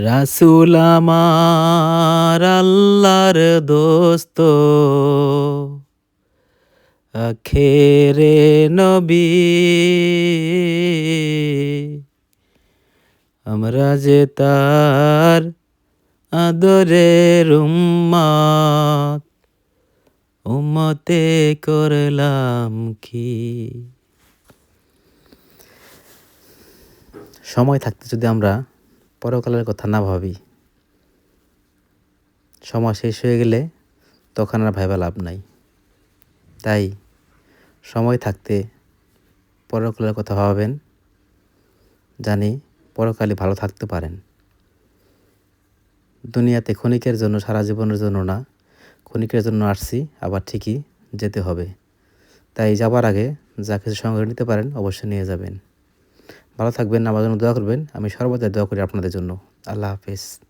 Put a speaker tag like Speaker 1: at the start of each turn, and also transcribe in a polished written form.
Speaker 1: রাসূল আমার আল্লাহর দোস্ত, আখেরে নবী। আমরা যে তার আদরের উম্মত, উম্মতে করলাম কি। সময় থাকতে যদি আমরা পরকালের কথা না ভাবি, সময় শেষ হয়ে গেলে তখন আর ভাইবা লাভ নাই। তাই সময় থাকতে পরকালের কথা ভাবেন, জানি পরকালে ভালো থাকতে পারেন। দুনিয়াতে ক্ষণিকের জন্য, সারা জীবনের জন্য না, ক্ষণিকের জন্য আসছি, আবার ঠিকই যেতে হবে। তাই যাবার আগে যা কিছু সঙ্গে নিতে পারেন অবশ্যই নিয়ে যাবেন। ভালো থাকবেন, আমার জন্য দোয়া করবেন। আমি সর্বদাই দোয়া করি আপনাদের জন্য। আল্লাহ হাফেজ।